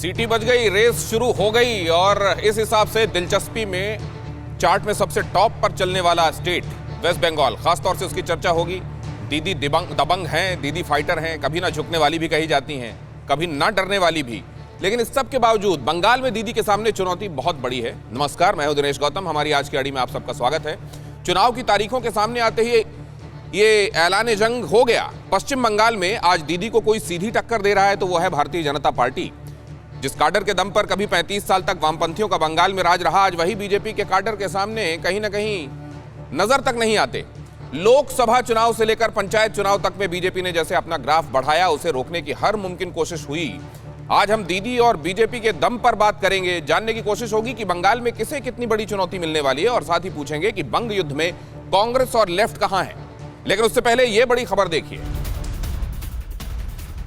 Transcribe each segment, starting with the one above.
सीटी बज गई, रेस शुरू हो गई और इस हिसाब से दिलचस्पी में चार्ट में सबसे टॉप पर चलने वाला स्टेट वेस्ट बंगाल, खासतौर से उसकी चर्चा होगी। दीदी दबंग हैं, दीदी फाइटर हैं, कभी ना झुकने वाली भी कही जाती हैं, कभी ना डरने वाली भी। लेकिन इस सब के बावजूद बंगाल में दीदी के सामने चुनौती बहुत बड़ी है। नमस्कार, मैं हूं दिनेश गौतम, हमारी आज की कड़ी में आप सबका स्वागत है। चुनाव की तारीखों के सामने आते ही ये ऐलान जंग हो गया। पश्चिम बंगाल में आज दीदी को कोई सीधी टक्कर दे रहा है तो वो है भारतीय जनता पार्टी। जिस काडर के दम पर कभी 35 साल तक वामपंथियों का बंगाल में राज रहा, आज वही बीजेपी के काडर के सामने कहीं ना कहीं नजर तक नहीं आते। लोकसभा चुनाव से लेकर पंचायत चुनाव तक में बीजेपी ने जैसे अपना ग्राफ बढ़ाया, उसे रोकने की हर मुमकिन कोशिश हुई। आज हम दीदी और बीजेपी के दम पर बात करेंगे। जानने की कोशिश होगी कि बंगाल में किसे कितनी बड़ी चुनौती मिलने वाली है और साथ ही पूछेंगे कि बंग युद्ध में कांग्रेस और लेफ्ट कहां है। लेकिन उससे पहले यह बड़ी खबर देखिए।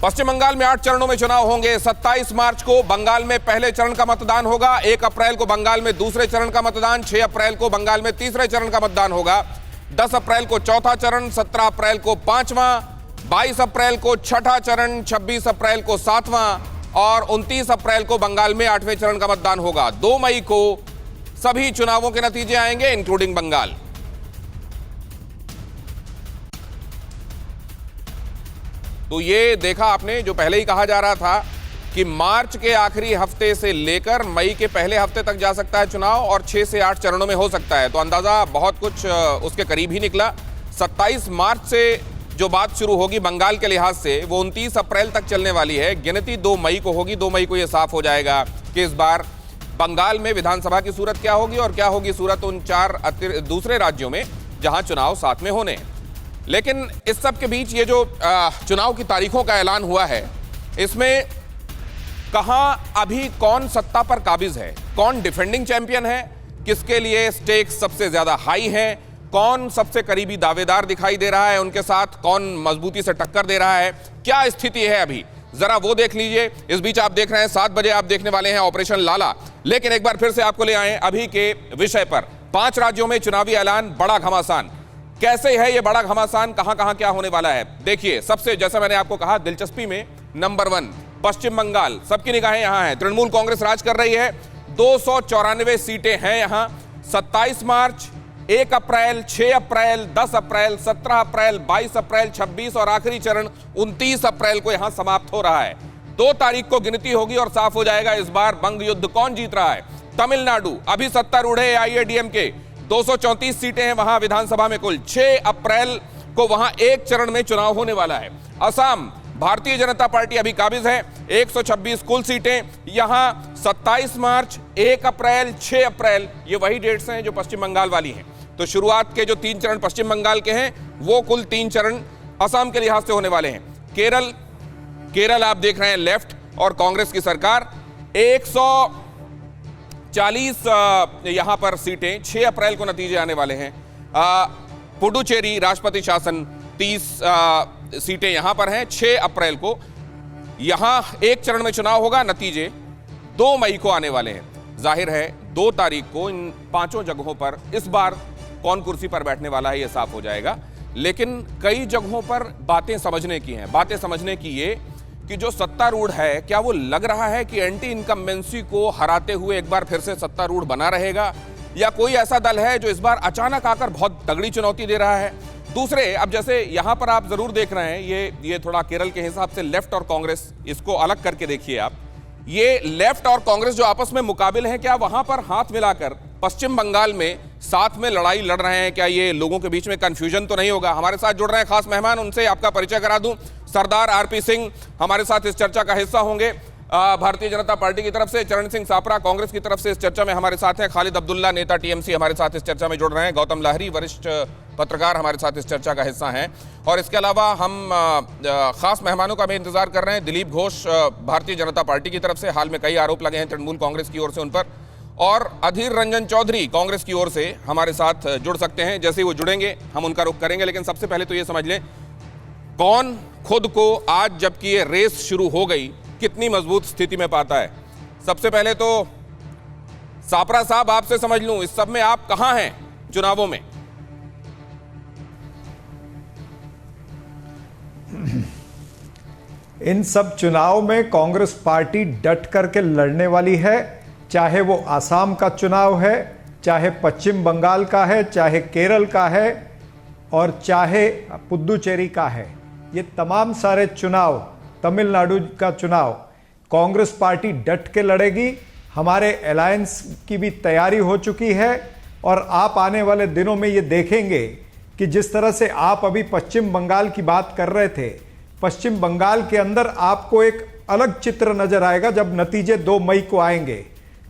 पश्चिम बंगाल में 8 चरणों में चुनाव होंगे। 27 मार्च को बंगाल में पहले चरण का मतदान होगा। 1 अप्रैल को बंगाल में दूसरे चरण का मतदान, 6 अप्रैल को बंगाल में तीसरे चरण का मतदान होगा, 10 अप्रैल को चौथा चरण, 17 अप्रैल को पांचवां, 22 अप्रैल को छठा चरण, 26 अप्रैल को सातवां और 29 अप्रैल को बंगाल में 8वें चरण का मतदान होगा। 2 मई को सभी चुनावों के नतीजे आएंगे, इंक्लूडिंग बंगाल। तो ये देखा आपने, जो पहले ही कहा जा रहा था कि मार्च के आखिरी हफ्ते से लेकर मई के पहले हफ्ते तक जा सकता है चुनाव और 6 से 8 चरणों में हो सकता है। तो अंदाजा बहुत कुछ उसके करीब ही निकला। 27 मार्च से जो बात शुरू होगी बंगाल के लिहाज से, वो 29 अप्रैल तक चलने वाली है। गिनती 2 मई को होगी। 2 मई को यह साफ हो जाएगा कि इस बार बंगाल में विधानसभा की सूरत क्या होगी और क्या होगी सूरत उन 4 दूसरे राज्यों में जहां चुनाव साथ में होने हैं। लेकिन इस सब के बीच ये जो चुनाव की तारीखों का ऐलान हुआ है, इसमें कहां अभी कौन सत्ता पर काबिज है, कौन डिफेंडिंग चैंपियन है, किसके लिए स्टेक्स सबसे ज्यादा हाई हैं, कौन सबसे करीबी दावेदार दिखाई दे रहा है, उनके साथ कौन मजबूती से टक्कर दे रहा है, क्या स्थिति है अभी, जरा वो देख लीजिए। इस बीच आप देख रहे हैं 7 बजे आप देखने वाले हैं ऑपरेशन लाला। लेकिन एक बार फिर से आपको ले आए अभी के विषय पर। 5 राज्यों में चुनावी ऐलान, बड़ा घमासान। कैसे है ये बड़ा घमासान, कहां कहां क्या होने वाला है, देखिए। सबसे, जैसा मैंने आपको कहा, दिलचस्पी में नंबर 1 पश्चिम बंगाल। सबकी निगाहें यहां हैं। तृणमूल कांग्रेस राज कर रही है। 294 सीटें हैं यहां। 27 मार्च, 1 अप्रैल, 6 अप्रैल, 10 अप्रैल, 17 अप्रैल, 22 अप्रैल, 26 और आखिरी चरण 29 अप्रैल को यहां समाप्त हो रहा है। 2 तारीख को गिनती होगी और साफ हो जाएगा इस बार बंग युद्ध कौन जीत रहा है। तमिलनाडु अभी सत्तारूढ़ है AIADMK, 234 सीटें हैं वहां विधानसभा में कुल। 6 अप्रैल को वहां एक चरण में चुनाव होने वाला है। असम, भारतीय जनता पार्टी अभी काबिज है, 126 कुल सीटें यहां। 27 मार्च, 1 अप्रैल, 6 अप्रैल, ये वही डेट्स हैं जो पश्चिम बंगाल वाली हैं। तो शुरुआत के जो 3 चरण पश्चिम बंगाल के हैं, वो कुल 3 चरण असम के लिहाज से होने वाले हैं। केरल आप देख रहे हैं लेफ्ट और कांग्रेस की सरकार। 140 यहां पर सीटें 6 अप्रैल को नतीजे आने वाले हैं। पुडुचेरी राष्ट्रपति शासन 30 सीटें यहां पर हैं 6 अप्रैल को। यहां एक चरण में चुनाव होगा, नतीजे 2 मई को आने वाले हैं। जाहिर है 2 तारीख को इन 5 जगहों पर इस बार कौन कुर्सी पर बैठने वाला है, यह साफ हो जाएगा। लेकिन कई जगहों पर बातें समझने की हैं। बातें समझने की ये कि जो सत्तारूढ़ है, क्या वो लग रहा है कि एंटी इनकम्बेंसी को हराते हुए एक बार फिर से सत्तारूढ़ बना रहेगा, या कोई ऐसा दल है जो इस बार अचानक आकर बहुत तगड़ी चुनौती दे रहा है। दूसरे, अब जैसे यहां पर आप जरूर देख रहे हैं, ये थोड़ा केरल के हिसाब से लेफ्ट और कांग्रेस, इसको अलग करके देखिए आप। ये लेफ्ट और कांग्रेस जो आपस में मुकाबिल हैं, क्या वहां पर हाथ मिलाकर पश्चिम बंगाल में साथ में लड़ाई लड़ रहे हैं? क्या ये लोगों के बीच में कंफ्यूजन तो नहीं होगा? हमारे साथ जुड़ रहे हैं खास मेहमान, उनसे आपका परिचय करा दूं। सरदार RP सिंह हमारे साथ इस चर्चा का हिस्सा होंगे भारतीय जनता पार्टी की तरफ से। चरण सिंह सापरा कांग्रेस की तरफ से इस चर्चा में हमारे साथ हैं। खालिद अब्दुल्ला, नेता TMC, हमारे साथ इस चर्चा में जुड़ रहे हैं। गौतम लाहिरी, वरिष्ठ पत्रकार, हमारे साथ इस चर्चा का हिस्सा हैं। और इसके अलावा हम खास मेहमानों का भी इंतजार कर रहे हैं। दिलीप घोष भारतीय जनता पार्टी की तरफ से, हाल में कई आरोप लगे हैं तृणमूल कांग्रेस की ओर से उन पर। और अधीर रंजन चौधरी कांग्रेस की ओर से हमारे साथ जुड़ सकते हैं। जैसे ही वो जुड़ेंगे हम उनका रुख करेंगे। लेकिन सबसे पहले तो ये समझ लें, कौन खुद को आज जबकि ये रेस शुरू हो गई कितनी मजबूत स्थिति में पाता है। सबसे पहले तो सापरा साहब आपसे समझ लूं, इस सब में आप कहां हैं चुनावों में? इन सब चुनाव में कांग्रेस पार्टी डट करके लड़ने वाली है, चाहे वो आसाम का चुनाव है, चाहे पश्चिम बंगाल का है, चाहे केरल का है और चाहे पुदुचेरी का है। ये तमाम सारे चुनाव, तमिलनाडु का चुनाव कांग्रेस पार्टी डट के लड़ेगी। हमारे अलायंस की भी तैयारी हो चुकी है और आप आने वाले दिनों में ये देखेंगे कि जिस तरह से आप अभी पश्चिम बंगाल की बात कर रहे थे, पश्चिम बंगाल के अंदर आपको एक अलग चित्र नजर आएगा जब नतीजे 2 मई को आएंगे,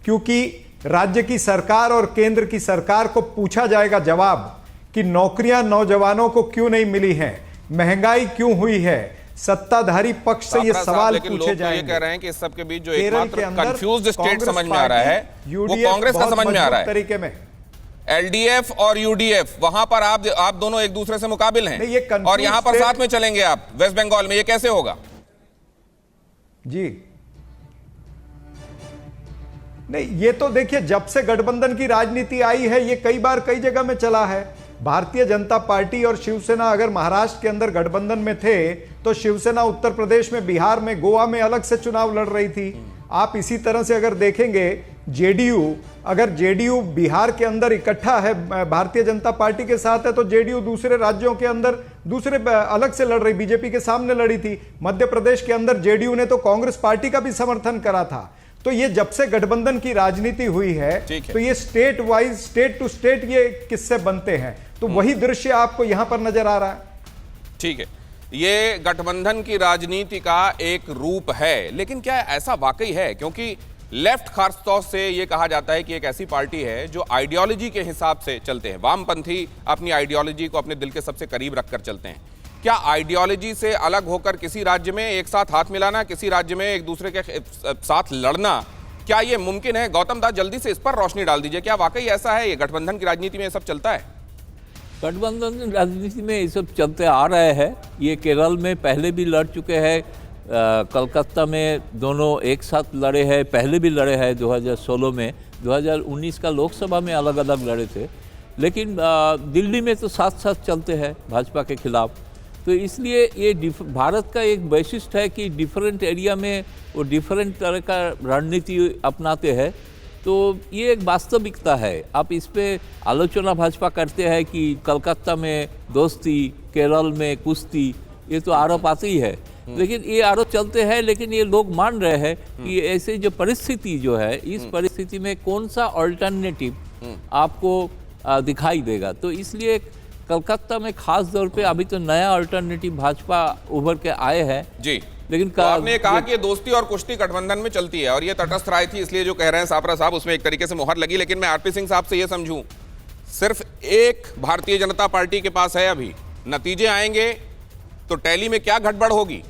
क्योंकि राज्य की सरकार और केंद्र की सरकार को पूछा जाएगा जवाब कि नौकरियां नौजवानों को क्यों नहीं मिली हैं, महंगाई क्यों हुई है। सत्ताधारी पक्ष से ये सवाल पूछे जाएंगे। ये कह रहे हैं कि इस सब के बीच जो एकमात्र कंफ्यूज्ड स्टेट समझ में आ रहा है वो कांग्रेस का समझ में आ रहा है तरीके में। एलडीएफ और यूडीएफ, वहां पर आप दोनों एक दूसरे से मुकाबिल हैं और यहां पर साथ में चलेंगे आप वेस्ट बंगाल में, ये कैसे होगा? जी नहीं, ये तो देखिए जब से गठबंधन की राजनीति आई है ये कई बार कई जगह में चला है। भारतीय जनता पार्टी और शिवसेना अगर महाराष्ट्र के अंदर गठबंधन में थे तो शिवसेना उत्तर प्रदेश में, बिहार में, गोवा में अलग से चुनाव लड़ रही थी। आप इसी तरह से अगर देखेंगे जेडीयू बिहार के अंदर इकट्ठा है भारतीय जनता पार्टी के साथ है तो जेडीयू दूसरे राज्यों के अंदर दूसरे अलग से लड़ रही, बीजेपी के सामने लड़ी थी। मध्य प्रदेश के अंदर जेडीयू ने तो कांग्रेस पार्टी का भी समर्थन करा था। तो ये जब से गठबंधन की राजनीति हुई है तो ये state wise, state to state ये किस्से बनते हैं, तो वही दृश्य आपको यहां पर नजर आ रहा है। ठीक है, ये गठबंधन की राजनीति का एक रूप है, लेकिन क्या ऐसा वाकई है? क्योंकि लेफ्ट खासतौर से ये कहा जाता है कि एक ऐसी पार्टी है जो आइडियोलॉजी के हिसाब से चलते हैं। वामपंथी अपनी आइडियोलॉजी को अपने दिल के सबसे करीब रखकर चलते हैं। क्या आइडियोलॉजी से अलग होकर किसी राज्य में एक साथ हाथ मिलाना, किसी राज्य में एक दूसरे के साथ लड़ना, क्या ये मुमकिन है? गौतम दास, जल्दी से इस पर रोशनी डाल दीजिए। क्या वाकई ऐसा है, ये गठबंधन की राजनीति में ये सब चलता है? गठबंधन की राजनीति में ये सब चलते आ रहे हैं। ये केरल में पहले भी लड़ चुके हैं, कलकत्ता में दोनों एक साथ लड़े हैं, पहले भी लड़े हैं 2016 में, 2019 का लोकसभा में अलग अलग लड़े थे, लेकिन दिल्ली में तो साथ साथ चलते हैं भाजपा के खिलाफ। तो इसलिए ये भारत का एक वैशिष्ट्य है कि डिफरेंट एरिया में वो डिफरेंट तरह का रणनीति अपनाते हैं। तो ये एक वास्तविकता है। आप इस पे आलोचना भाजपा करते हैं कि कलकत्ता में दोस्ती, केरल में कुश्ती, ये तो आरोप आते ही है, लेकिन ये आरोप चलते हैं। लेकिन ये लोग मान रहे हैं कि ऐसे जो परिस्थिति जो है, इस परिस्थिति में कौन सा अल्टरनेटिव आपको दिखाई देगा। तो इसलिए कलकत्ता में खास तौर पे अभी तो नया अल्टरनेटिव भाजपा उभर के आए हैं जी। लेकिन तो आपने कहा कि दोस्ती और कुश्ती गठबंधन में चलती है और ये तटस्थ राय थी, इसलिए जो कह रहे हैं सापरा साहब उसमें एक तरीके से मुहर लगी। लेकिन मैं आरपी सिंह साहब से ये समझूं, सिर्फ एक भारतीय जनता पार्टी के पास है अभी, नतीजे आएंगे तो टैली में क्या गड़बड़ होगी?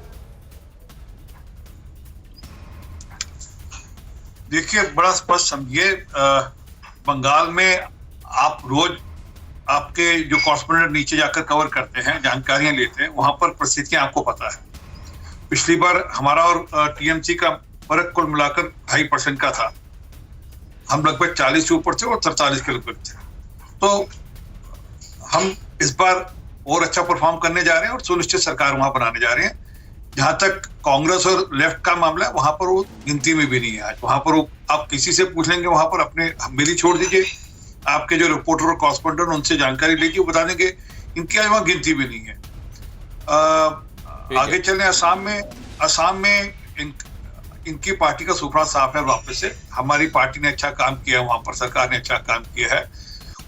देखिए, बड़ा स्पष्ट समझिए, बंगाल में आप रोज आपके जो कॉरेस्पोंडेंट नीचे जाकर कवर करते हैं, जानकारियां लेते हैं, वहां पर परिस्थितियां आपको पता है। पिछली बार हमारा और टीएमसी का फर्क कुल मिलाकर 2.5% का था। हम लगभग 40 के ऊपर थे और 43 के लगभग थे। तो हम इस बार और अच्छा परफॉर्म करने जा रहे हैं और सुनिश्चित सरकार वहां बनाने जा रहे हैं। जहां तक कांग्रेस और लेफ्ट का मामला है, वहां पर वो गिनती में भी नहीं है आज। वहां पर वो आप किसी से पूछ लेंगे, वहां पर अपने मेरी छोड़ दीजिए, आपके जो रिपोर्टर और कॉरेस्पोंडेंट उनसे जानकारी लीजिए, वो बता देंगे इनकी आज वहां गिनती भी नहीं है। आगे चले असम में इनकी पार्टी का सुपड़ा साफ है। वापस से हमारी पार्टी ने अच्छा काम किया, वहां पर सरकार ने अच्छा काम किया है,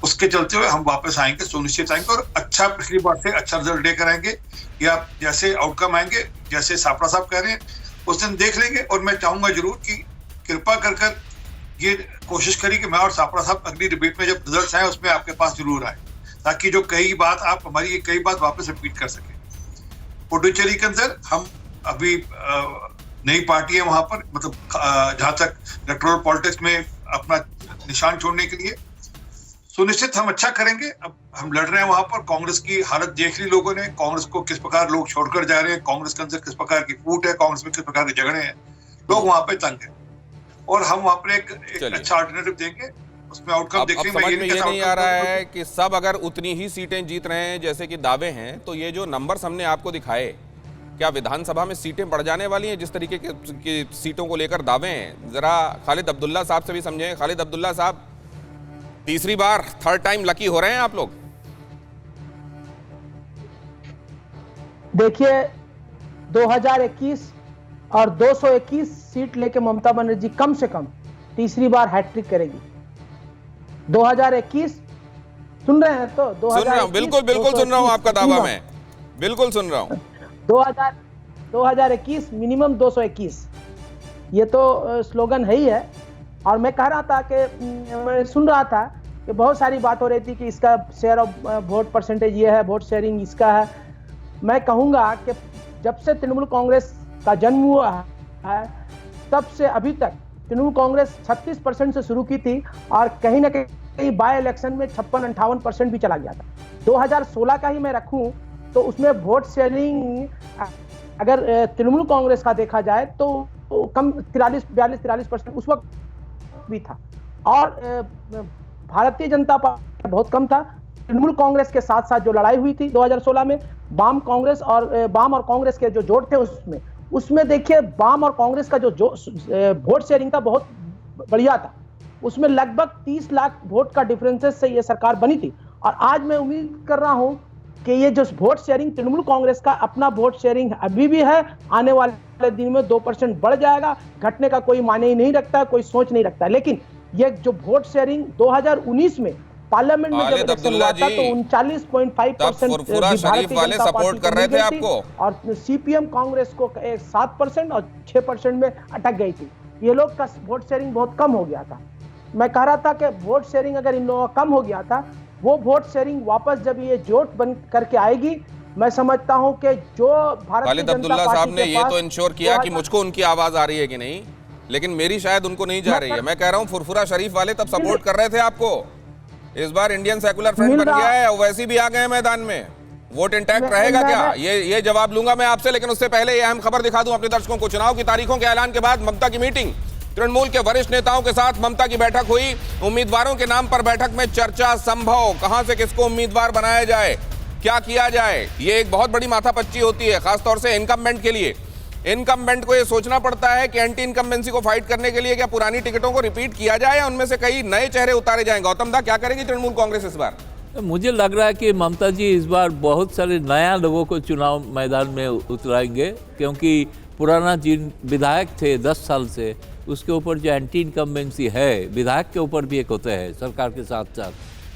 उसके चलते हुए हम वापस आएंगे, सुनिश्चित आएंगे और अच्छा, पिछली बार से अच्छा रिजल्ट लेकर आएंगे। या जैसे आउटकम आएंगे, जैसे सापड़ा साहब कह रहे हैं, उस दिन देख लेंगे। और मैं चाहूंगा जरूर कि कृपा कर ये कोशिश करिए कि मैं और सापड़ा साहब अगली डिबेट में जब रिजल्ट आए उसमें आपके पास जरूर आए, ताकि जो कई बात आप हमारी ये कई बात वापस रिपीट कर सके। पुडुचेरी के अंदर हम अभी नई पार्टी है वहां पर, मतलब जहां तक इलेक्टोरल पॉलिटिक्स में अपना निशान छोड़ने के लिए सुनिश्चित हम अच्छा करेंगे। अब हम लड़ रहे हैं वहां पर, कांग्रेस की हालत देख ली लोगों ने, कांग्रेस को किस प्रकार लोग छोड़कर जा रहे हैं, कांग्रेस के अंदर किस प्रकार की फूट है, कांग्रेस में किस प्रकार के झगड़े हैं, लोग वहां पे तंग है और हम वहां पर एक अच्छा अल्टरनेटिव देंगे। उसमें आउटकम देखने में ये नहीं आ रहा है कि सब अगर उतनी ही सीटें जीत रहे हैं जैसे कि दावे हैं, तो ये जो नंबर्स हमने आपको दिखाए क्या विधानसभा में सीटें बढ़ जाने वाली हैं जिस तरीके की सीटों को लेकर दावे हैं? जरा खालिद अब्दुल्ला साहब से भी समझें। खालिद अब्दुल्ला साहब, तीसरी बार, थर्ड टाइम लकी हो रहे हैं आप लोग? देखिए, 2021 और 221 सीट लेके ममता बनर्जी कम से कम तीसरी बार हैट्रिक करेगी। 2021 सुन रहे हैं तो? सुन रहा हूं, बिल्कुल बिल्कुल सुन रहा हूं आपका दावा, मैं बिल्कुल सुन रहा हूं। 2021 मिनिमम 221, ये तो स्लोगन है ही है। और मैं कह रहा था कि मैं सुन रहा था कि बहुत सारी बात हो रही थी कि इसका शेयर ऑफ वोट परसेंटेज ये है, वोट शेयरिंग इसका है। मैं कहूंगा कि जब से तृणमूल कांग्रेस का जन्म हुआ है तब से अभी तक तृणमूल कांग्रेस 36% से शुरू की थी और कहीं ना कहीं बाय इलेक्शन में 56-58% भी चला गया था। 2016 का ही मैं रखूं तो उसमें वोट शेयरिंग अगर तृणमूल कांग्रेस का देखा जाए तो कम 43% उस वक्त भी था। और भारतीय जनता पार्टी बहुत कम था। तृणमूल कांग्रेस के साथ साथ जो लड़ाई हुई थी 2016 में वाम और कांग्रेस के जो जोड़ थे उसमें देखिए वाम और कांग्रेस का जो वोट शेयरिंग था बहुत बढ़िया था। उसमें लगभग 30 लाख वोट का डिफरेंसेस से ये सरकार बनी थी। और आज मैं उम्मीद कर रहा हूं कि ये जो वोट शेयरिंग तृणमूल कांग्रेस का अपना वोट शेयरिंग अभी भी है, आने वाले दिन में 2% बढ़ जाएगा, घटने का कोई माने ही नहीं रखता, कोई सोच नहीं रखता। लेकिन ये जो वोट शेयरिंग 2019 में पार्लियामेंट में जब इलेक्शन हुआ था तो 39.5% शरीफ वाले सपोर्ट कर रहे थे आपको और सीपीएम कांग्रेस को 7% और 6% में अटक गई थी। ये लोग का वोट शेयरिंग बहुत कम हो गया था। मैं कह रहा था कि वोट शेयरिंग अगर इन लोगों का कम हो गया था, वो वोट शेयरिंग वापस जब ये जोट बन करके आएगी, मैं समझता हूं कि जो भारतीय जनता पार्टी साहब ने ये तो इंश्योर किया कि मुझको उनकी आवाज आ रही है कि नहीं, लेकिन मेरी शायद उनको नहीं जा रही है। मैं कह रहा हूं फुरफुरा शरीफ वाले तब सपोर्ट कर रहे थे आपको, इस बार इंडियन सेकुलर फ्रंट बन गया है, वैसे भी आ गए हैं मैदान में। वोट इंटैक्ट रहेगा क्या? ये जवाब लूंगा मैं आपसे, लेकिन उससे पहले ये अहम खबर दिखा दूं अपने दर्शकों को। चुनाव की तारीखों के ऐलान के बाद ममता की मीटिंग, तृणमूल के वरिष्ठ नेताओं के साथ ममता की बैठक हुई। उम्मीदवारों के नाम पर बैठक में चर्चा संभव, कहां से किसको उम्मीदवार बनाया जाए, क्या किया जाए, ये एक बहुत बड़ी माथापच्ची होती है, खासतौर से इनकम्बेंट के लिए। इनकम्बेंट को ये सोचना पड़ता है कि एंटी इनकम्बेंसी को फाइट करने के लिए क्या पुरानी टिकटों को रिपीट किया जाए या उनमें से कई नए चेहरे उतारे जाएं। गौतम दा, क्या करेगी तृणमूल कांग्रेस इस बार? मुझे लग रहा है कि ममता जी इस बार बहुत सारे नया लोगों को चुनाव मैदान में उतराएंगे, क्योंकि पुराना जिन विधायक थे 10 साल से, उसके ऊपर जो एंटी इनकम्बेंसी है, विधायक के ऊपर भी एक होता है सरकार के साथ साथ,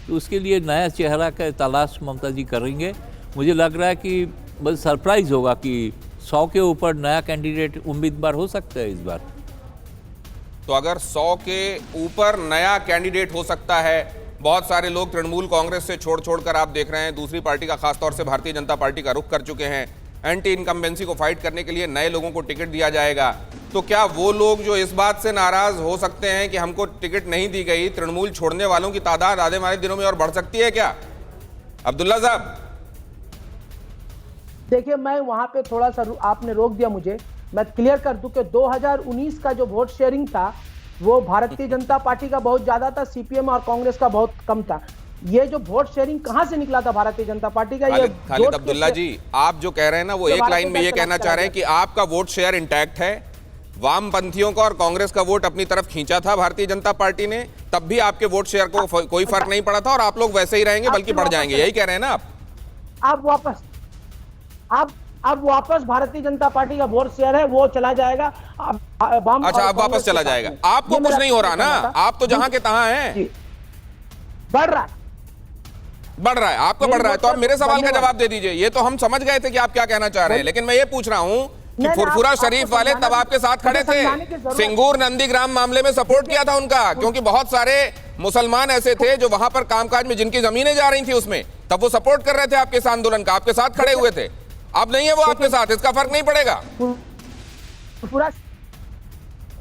तो उसके लिए नया चेहरा का तलाश ममता जी करेंगे। मुझे लग रहा है कि बस सरप्राइज होगा कि 100 के ऊपर नया कैंडिडेट उम्मीदवार हो सकता है इस बार। तो अगर 100 के ऊपर नया कैंडिडेट हो सकता है, बहुत सारे लोग तृणमूल कांग्रेस से छोड़ कर आप देख रहे हैं दूसरी पार्टी का, खासतौर से भारतीय जनता पार्टी का रुख कर चुके हैं। एंटी इनकम्बेंसी को फाइट करने के लिए नए लोगों को टिकट दिया जाएगा, तो क्या वो लोग जो इस बात से नाराज हो सकते हैं कि हमको टिकट नहीं दी गई, तृणमूल छोड़ने वालों की तादाद आने वाले दिनों में और बढ़ सकती है क्या? अब्दुल्ला साहब, देखिए, मैं वहां पे थोड़ा सा आपने रोक दिया मुझे, मैं क्लियर कर दूं कि 2019 का जो वोट शेयरिंग था वो भारतीय जनता पार्टी का बहुत ज्यादा था, सीपीएम और कांग्रेस का बहुत कम था। ये जो वोट शेयरिंग कहां से निकला था भारतीय जनता पार्टी का? ये खालिद अब्दुल्ला जी, आप जो कह रहे हैं ना, वो एक लाइन में ये कहना चाह रहे हैं कि आपका वोट शेयर इंटैक्ट है, वामपंथियों का और कांग्रेस का वोट अपनी तरफ खींचा था भारतीय जनता पार्टी ने, तब भी आपके वोट शेयर को कोई फर्क नहीं पड़ा था और आप लोग वैसे ही रहेंगे, बल्कि बढ़ जाएंगे, यही कह रहे हैं ना आप? अब वापस भारतीय जनता पार्टी का वोट शेयर है वो चला जाएगा। अच्छा, अब वापस चला जाएगा। आपको कुछ नहीं हो रहा ना, आप तो जहां के तहां हैं। बढ़ रहा है, आपका बढ़ रहा है। तो आप मेरे सवाल का जवाब दे दीजिए। ये तो हम समझ गए थे कि आप क्या कहना चाह रहे हैं, लेकिन मैं ये पूछ रहा हूं कि फुरफुरा शरीफ वाले तब आपके साथ खड़े थे, सिंगूर नंदीग्राम मामले में सपोर्ट किया था उनका, क्योंकि बहुत सारे मुसलमान ऐसे थे जो वहां पर कामकाज में जिनकी जमीनें जा रही थी उसमें, तब वो सपोर्ट कर रहे थे आपके इस आंदोलन का, आपके साथ खड़े हुए थे। अब नहीं है वो आपके साथ, इसका फर्क नहीं पड़ेगा।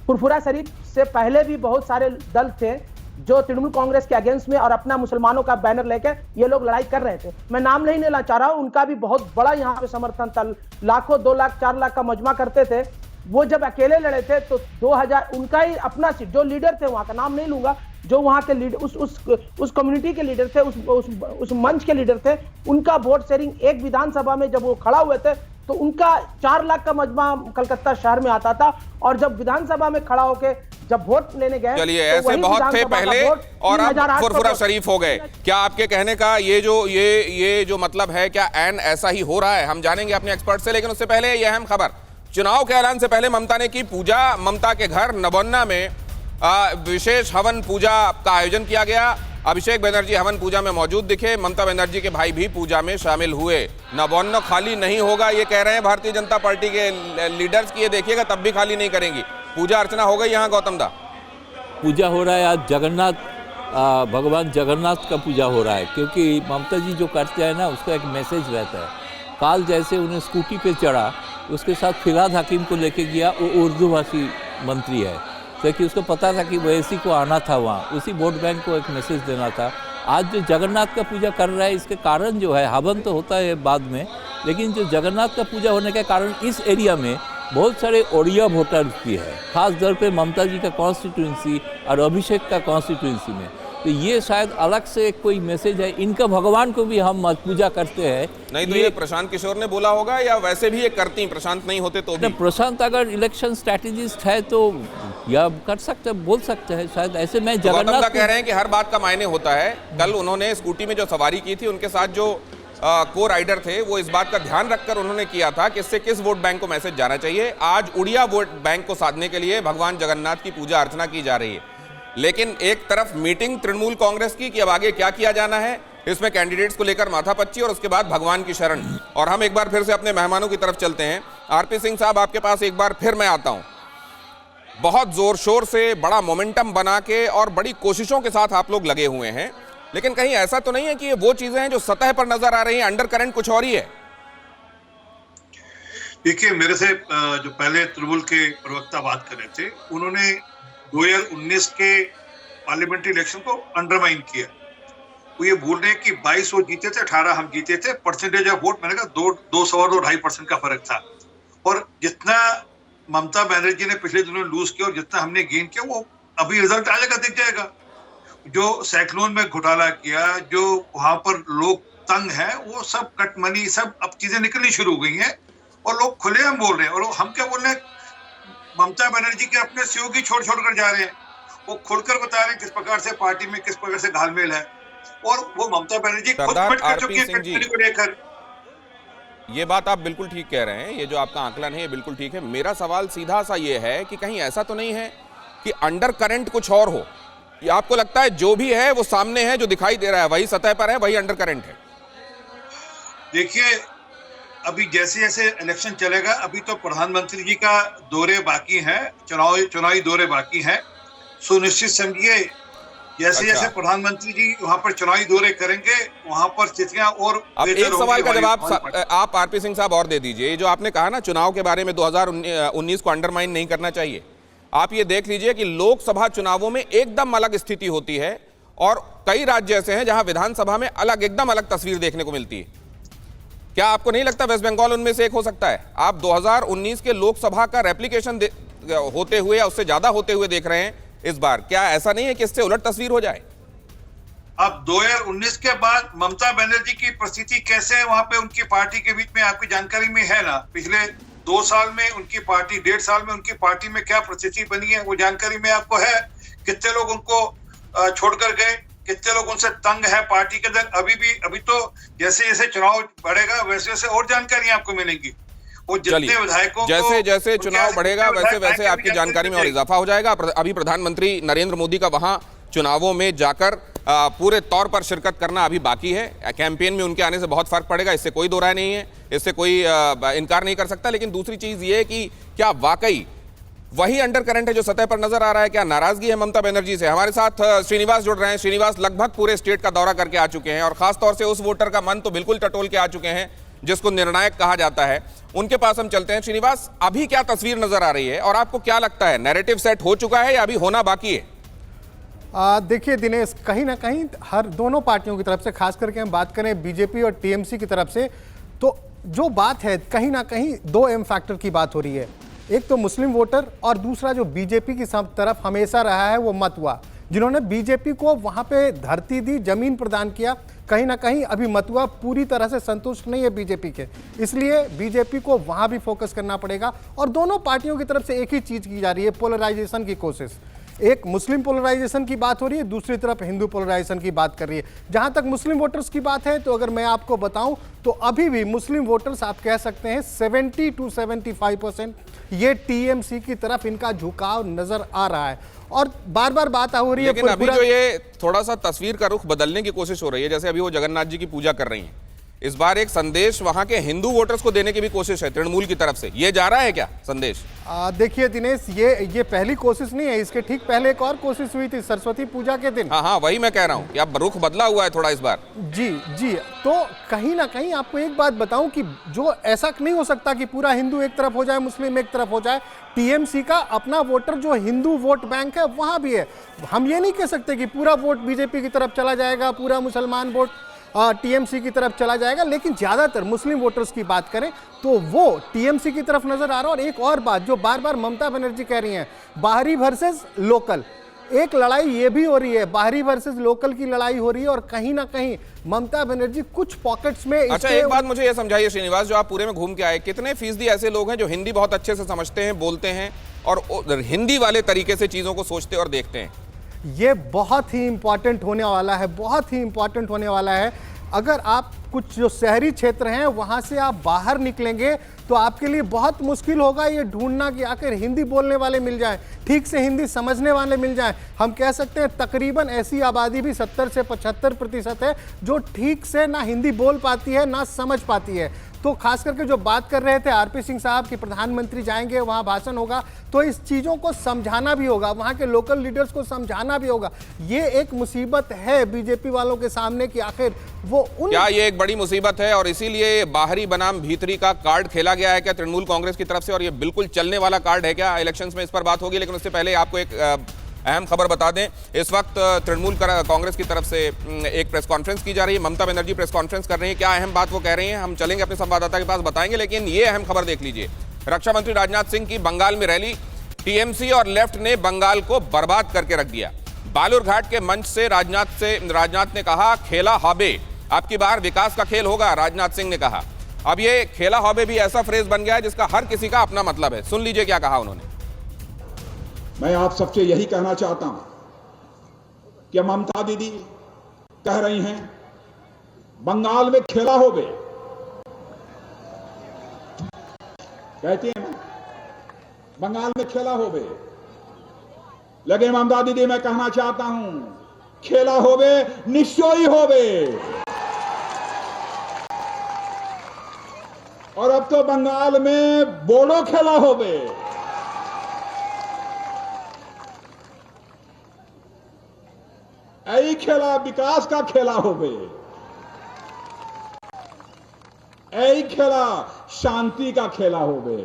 फुरफुरा शरीफ से पहले भी बहुत सारे दल थे जो तृणमूल कांग्रेस के अगेंस्ट में और अपना मुसलमानों का बैनर लेकर ये लोग लड़ाई कर रहे थे। मैं नाम नहीं लेना चाह रहा हूं, उनका भी बहुत बड़ा यहाँ पे समर्थन था, लाखों 2 लाख 4 लाख का मजमा करते थे। वो जब अकेले लड़े थे तो 2000 उनका ही अपना सीट, जो लीडर थे वहां का नाम नहीं लूंगा, जो वहां के लीडर उस कम्युनिटी के लीडर थे, उस मंच के लीडर थे, उनका वोट शेयरिंग एक विधानसभा में जब वो खड़ा हुए थे तो उनका 4 लाख का मजमा कलकत्ता शहर में आता था, और जब विधानसभा में खड़ा होके जब वोट लेने गए, चलिए तो ऐसे वही बहुत थे विधानसभा का पहले वोट और अब 3008 फुरफुरा वोट। शरीफ हो गए। क्या आपके कहने का ये जो मतलब है, क्या ऐन ऐसा ही हो रहा है? हम जानेंगे अपने एक्सपर्ट से, लेकिन उससे पहले ये अहम खबर। चुनाव के ऐलान से पहले ममता ने की पूजा। ममता के घर नवन्ना में विशेष हवन पूजा का आयोजन किया गया। अभिषेक बनर्जी हवन पूजा में मौजूद दिखे। ममता बनर्जी के भाई भी पूजा में शामिल हुए। नवन्ना खाली नहीं होगा, ये कह रहे हैं भारतीय जनता पार्टी के लीडर्स की। ये देखिएगा तब भी खाली नहीं करेंगी। पूजा अर्चना हो गई यहाँ गौतम दा? पूजा हो रहा है आज जगन्नाथ, भगवान जगन्नाथ का पूजा हो रहा है, क्योंकि ममता जी जो करते हैं ना, उसका एक मैसेज रहता है। काल जैसे उन्हें स्कूटी पे चढ़ा, उसके साथ फिराद हकीम को लेके गया, वो उर्दू भाषी मंत्री है, क्योंकि उसको पता था कि वैसी को आना था वहाँ, उसी वोट बैंक को एक मैसेज देना था। आज जो जगन्नाथ का पूजा कर रहा है, इसके कारण जो है, हवन तो होता है बाद में, लेकिन जो जगन्नाथ का पूजा होने के कारण इस एरिया में बहुत सारे ओडिया वोटर भी है, खास तौर पे ममता जी का कॉन्स्टिट्यूंसी और अभिषेक का कॉन्स्टिट्यूंसी में। तो ये शायद अलग से कोई मैसेज है, इनका भगवान को भी हम पूजा करते हैं। नहीं तो ये प्रशांत किशोर ने बोला होगा, या वैसे भी ये करती? प्रशांत नहीं होते तो भी? प्रशांत अगर इलेक्शन स्ट्रैटेजिस्ट है तो या कर सकते, बोल सकते हैं शायद ऐसे। मैं जगन्नाथ कह रहे हैं कि हर बात का मायने होता है। कल उन्होंने स्कूटी में जो सवारी की थी, उनके साथ जो को राइडर थे, वो इस बात का ध्यान रखकर उन्होंने किया था कि इससे किस वोट बैंक को मैसेज जाना चाहिए। आज उड़िया वोट बैंक को साधने के लिए भगवान जगन्नाथ की पूजा अर्चना की जा रही है। लेकिन एक तरफ मीटिंग तृणमूल कांग्रेस की कि अब आगे क्या किया जाना है, इसमें कैंडिडेट्स को लेकर माथापच्ची और उसके बाद भगवान की शरण। और हम एक बार फिर से अपने मेहमानों की तरफ चलते हैं। आरपी सिंह साहब, आपके पास एक बार फिर मैं आता हूं। बहुत जोर शोर से बड़ा मोमेंटम बना के और बड़ी कोशिशों के साथ आप लोग लगे हुए हैं, लेकिन कहीं ऐसा तो नहीं है कि ये वो चीजें हैं जो सतह पर नजर आ रही हैं, अंडर करंट कुछ और ही है? देखिए, मेरे से जो पहले तृणमूल के प्रवक्ता बात कर रहे थे, उन्होंने 2019 के पार्लियामेंट्री इलेक्शन को अंडरमाइन किया। वो ये बोल रहे हैं कि 22 वो जीते थे, 18 हम जीते थे। परसेंटेज ऑफ वोट मैंने कहा 2.25% का फर्क था। और जितना ममता बनर्जी ने पिछले दिनों लूज किया और जितना हमने गेन किया, वो अभी रिजल्ट आ जाएगा, दिख जाएगा। जो साइक्लोन में घोटाला किया, जो वहां पर लोग तंग है, वो सब कट मनी, सब अब चीजें निकलनी शुरू हो गई हैं और लोग खुलेआम बोल रहे हैं। और हम क्या बोल रहे हैं, ममता बनर्जी के अपने सहयोगी छोड़ कर जा रहे हैं। वो खुलकर बता रहे हैं किस प्रकार से पार्टी में किस प्रकार से घालमेल है, और वो ममता बनर्जी खुद पट कर चुकी है कटमनी को लेकर। ये बात आप बिल्कुल ठीक कह रहे हैं, ये जो आपका आकलन है ये बिल्कुल ठीक है। मेरा सवाल सीधा सा ये है कि कहीं ऐसा तो नहीं है कि अंडर करंट कुछ और हो? ये आपको लगता है जो भी है वो सामने है, जो दिखाई दे रहा है वही सतह पर है, वही अंडर करंट है? देखिए, अभी जैसे जैसे इलेक्शन चलेगा, अभी तो प्रधानमंत्री जी का दौरे बाकी है, चुनावी दौरे बाकी है। सुनिश्चित समझिए, जैसे जैसे प्रधानमंत्री जी वहां पर चुनावी दौरे करेंगे, वहां पर स्थितियां और अब एक सवाल का जवाब आप आरपी सिंह साहब और दे दीजिए। जो आपने कहा ना चुनाव के बारे में 2019 को अंडरमाइन नहीं करना चाहिए, आप ये देख लीजिए कि लोकसभा चुनावों में एकदम अलग स्थिति होती है और कई राज्य ऐसे हैं जहां विधानसभा में एकदम अलग तस्वीर देखने को मिलती है। क्या आपको नहीं लगता वेस्ट बंगाल उनमें से एक हो सकता है? आप 2019 के लोकसभा का रेप्लिकेशन होते हुए या उससे ज्यादा होते हुए देख रहे हैं इस बार। क्या ऐसा नहीं है कि इससे उलट तस्वीर हो जाए? अब 2019 के बाद ममता बनर्जी की परिस्थिति कैसे है वहां पे उनकी पार्टी के बीच में आपकी जानकारी में है ना? पिछले 2 साल में उनकी पार्टी, 1.5 साल में उनकी पार्टी में क्या परिस्थिति बनी है, वो जानकारी में आपको है। कितने लोग उनको छोड़कर गए, कितने लोग उनसे तंग है पार्टी के अंदर। अभी तो जैसे जैसे चुनाव बढ़ेगा वैसे वैसे और जानकारी आपको मिलेगी। वो जितने विधायकों जैसे जैसे चुनाव बढ़ेगा वैसे वैसे आपकी जानकारी में और इजाफा हो जाएगा। अभी प्रधानमंत्री नरेंद्र मोदी का वहां चुनावों में जाकर पूरे तौर पर शिरकत करना अभी बाकी है। कैंपेन में उनके आने से बहुत फर्क पड़ेगा, इससे कोई दो राय नहीं है, इससे कोई इनकार नहीं कर सकता। लेकिन दूसरी चीज ये है कि क्या वाकई वही अंडर करंट है जो सतह पर नजर आ रहा है? क्या नाराजगी है ममता बनर्जी से? हमारे साथ श्रीनिवास जुड़ रहे हैं। श्रीनिवास लगभग पूरे स्टेट का दौरा करके आ चुके हैं और खासतौर से उस वोटर का मन तो बिल्कुल टटोल के आ चुके हैं जिसको निर्णायक कहा जाता है। उनके पास हम चलते हैं। श्रीनिवास, अभी क्या तस्वीर नजर आ रही है और आपको क्या लगता है, नैरेटिव सेट हो चुका है या अभी होना बाकी है? देखिए दिनेश, कहीं ना कहीं हर दोनों पार्टियों की तरफ से, खास करके हम बात करें बीजेपी और टीएमसी की तरफ से, तो जो बात है कहीं ना कहीं 2 एम फैक्टर की बात हो रही है। एक तो मुस्लिम वोटर और दूसरा जो बीजेपी की सब तरफ हमेशा रहा है वो मत हुआ। जिन्होंने बीजेपी को वहां पे धरती दी, जमीन प्रदान किया। कहीं ना कहीं अभी मतुआ पूरी तरह से संतुष्ट नहीं है बीजेपी के, इसलिए बीजेपी को वहां भी फोकस करना पड़ेगा। और दोनों पार्टियों की तरफ से एक ही चीज की जा रही है, पोलराइजेशन की कोशिश। एक मुस्लिम पोलराइजेशन की बात हो रही है, दूसरी तरफ हिंदू पोलराइजेशन की बात कर रही है। जहां तक मुस्लिम वोटर्स की बात है, तो अगर मैं आपको बताऊं तो अभी भी मुस्लिम वोटर्स आप कह सकते हैं 70 to 75% ये टीएमसी की तरफ इनका झुकाव नजर आ रहा है। और बार बार बात हो रही है, लेकिन अभी जो ये थोड़ा सा तस्वीर का रुख बदलने की कोशिश हो रही है, जैसे अभी वो जगन्नाथ जी की पूजा कर रही हैं, इस बार एक संदेश वहां के हिंदू वोटर्स को देने की भी कोशिश है तृणमूल की तरफ से, ये जा रहा है क्या संदेश? देखिए दिनेश, ये पहली कोशिश नहीं है, इसके ठीक पहले एक और कोशिश हुई थी सरस्वती पूजा के दिन। हाँ, वही मैं कह रहा हूँ कि अब रुख बदला हुआ है थोड़ा इस बार। जी, तो कहीं ना कहीं आपको एक बात बताऊं कि जो ऐसा नहीं हो सकता कि पूरा हिंदू एक तरफ हो जाए, मुस्लिम एक तरफ हो जाए। टीएमसी का अपना वोटर जो हिंदू वोट बैंक है वहां भी है। हम ये नहीं कह सकते कि पूरा वोट बीजेपी की तरफ चला जाएगा, पूरा मुसलमान वोट टीएमसी की तरफ चला जाएगा, लेकिन ज्यादातर मुस्लिम वोटर्स की बात करें तो वो टीएमसी की तरफ नजर आ रहा है। और एक और बात जो बार बार ममता बनर्जी कह रही हैं, बाहरी वर्सेस लोकल, एक लड़ाई ये भी हो रही है, बाहरी वर्सेस लोकल की लड़ाई हो रही है। और कहीं ना कहीं ममता बनर्जी कुछ पॉकेट्स में अच्छा, एक बात मुझे ये समझाइए श्रीनिवास, जो आप पूरे में घूम के आए, कितने फीसदी ऐसे लोग हैं जो हिंदी बहुत अच्छे से समझते हैं, बोलते हैं और हिंदी वाले तरीके से चीजों को सोचते और देखते हैं? ये बहुत ही इंपॉर्टेंट होने वाला है, बहुत ही इंपॉर्टेंट होने वाला है। अगर आप कुछ जो शहरी क्षेत्र हैं वहां से आप बाहर निकलेंगे तो आपके लिए बहुत मुश्किल होगा ये ढूंढना कि आखिर हिंदी बोलने वाले मिल जाएं, ठीक से हिंदी समझने वाले मिल जाएं। हम कह सकते हैं तकरीबन ऐसी आबादी भी 70 से 75% है जो ठीक से ना हिंदी बोल पाती है ना समझ पाती है। तो खास करके जो बात कर रहे थे आरपी सिंह साहब कि प्रधानमंत्री जाएंगे, वहां भाषण होगा, तो इस चीज़ों को समझाना भी होगा, वहां के लोकल लीडर्स को समझाना भी होगा। ये एक मुसीबत है बीजेपी वालों के सामने कि आखिर वो क्या ये एक बड़ी मुसीबत है और इसीलिए बाहरी बनाम भीतरी का कार्ड खेला गया है क्या तृणमूल कांग्रेस की तरफ से, और ये बिल्कुल चलने वाला कार्ड है क्या? इलेक्शंस में इस पर बात होगी, लेकिन उससे पहले आपको एक अहम खबर बता दें। इस वक्त तृणमूल कांग्रेस की तरफ से एक प्रेस कॉन्फ्रेंस की जा रही है, ममता बनर्जी प्रेस कॉन्फ्रेंस कर रही है। क्या अहम बात वो कह रही हैं, हम चलेंगे अपने संवाददाता के पास, बताएंगे। लेकिन ये अहम खबर देख लीजिए, रक्षा मंत्री राजनाथ सिंह की बंगाल में रैली, टीएमसी और लेफ्ट ने बंगाल को बर्बाद करके रख दिया। बालूरघाट के मंच से राजनाथ ने कहा, खेला हॉबे, अब की बार विकास का खेल होगा, राजनाथ सिंह ने कहा। अब ये खेला हॉबे भी ऐसा फ्रेज बन गया है जिसका हर किसी का अपना मतलब है। सुन लीजिए क्या कहा उन्होंने। मैं आप सबसे यही कहना चाहता हूं कि ममता दीदी कह रही हैं बंगाल में खेला होबे, कहती हैं बंगाल में खेला होबे, लेकिन ममता दीदी मैं कहना चाहता हूं खेला होबे निश्चय होबे। और अब तो बंगाल में बोलो खेला होबे। यही खेला विकास का खेला होबे, यही खेला शांति का खेला होबे।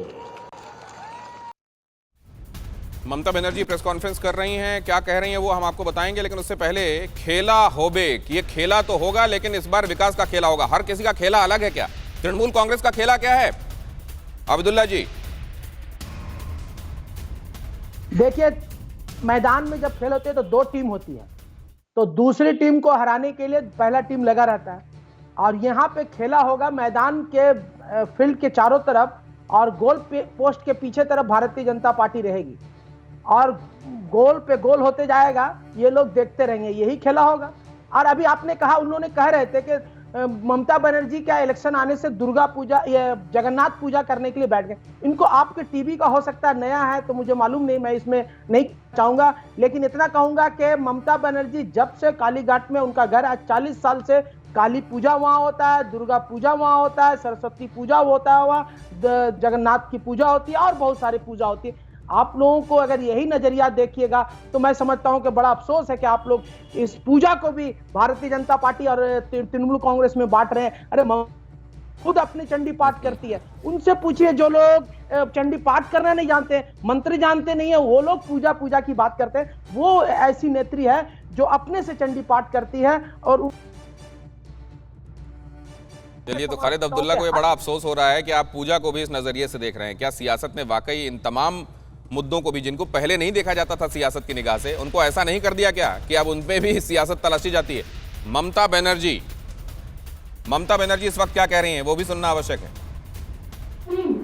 ममता बनर्जी प्रेस कॉन्फ्रेंस कर रही हैं, क्या कह रही हैं वो हम आपको बताएंगे, लेकिन उससे पहले खेला होबे, ये खेला तो होगा लेकिन इस बार विकास का खेला होगा। हर किसी का खेला अलग है क्या? तृणमूल कांग्रेस का खेला क्या है अब्दुल्ला जी? देखिए, मैदान में जब खेल होते हैं तो दो टीम होती है, तो दूसरी टीम को हराने के लिए पहला टीम लगा रहता है। और यहाँ पे खेला होगा मैदान के फील्ड के चारों तरफ, और गोल पोस्ट के पीछे तरफ भारतीय जनता पार्टी रहेगी और गोल पे गोल होते जाएगा, ये लोग देखते रहेंगे, यही खेला होगा। और अभी आपने कहा, उन्होंने कह रहे थे कि ममता बनर्जी क्या इलेक्शन आने से दुर्गा पूजा, जगन्नाथ पूजा करने के लिए बैठ गए। इनको आपके टीवी का हो सकता है नया है तो मुझे मालूम नहीं, मैं इसमें नहीं चाहूंगा, लेकिन इतना कहूंगा कि ममता बनर्जी जब से कालीघाट में उनका घर है, 40 साल से काली पूजा वहां होता है, दुर्गा पूजा वहां होता है, सरस्वती पूजा होता है, वहां जगन्नाथ की पूजा होती है और बहुत सारी पूजा होती है। आप लोगों को अगर यही नजरिया देखिएगा तो मैं समझता हूं कि बड़ा अफसोस है कि आप लोग इस पूजा को भी भारतीय जनता पार्टी और तृणमूल कांग्रेस में बांट रहे हैं। अरे खुद अपनी चंडी पाठ करती है, उनसे पूछिए जो लोग चंडी पाठ करना नहीं जानते, मंत्र जानते नहीं है, वो लोग पूजा की बात करते हैं। वो ऐसी नेत्री है जो अपने से चंडी पाठ करती है। और चलिए, तो खालिद अब्दुल्ला को ये बड़ा अफसोस हो रहा है कि आप पूजा को भी इस नजरिए से देख रहे हैं। क्या सियासत में वाकई इन तमाम मुद्दों को भी, जिनको पहले नहीं देखा जाता था सियासत की निगाह से, उनको ऐसा नहीं कर दिया क्या कि अब उन पे भी सियासत तलाशी जाती है? ममता बनर्जी इस वक्त क्या कह रही हैं, वो भी सुनना आवश्यक है।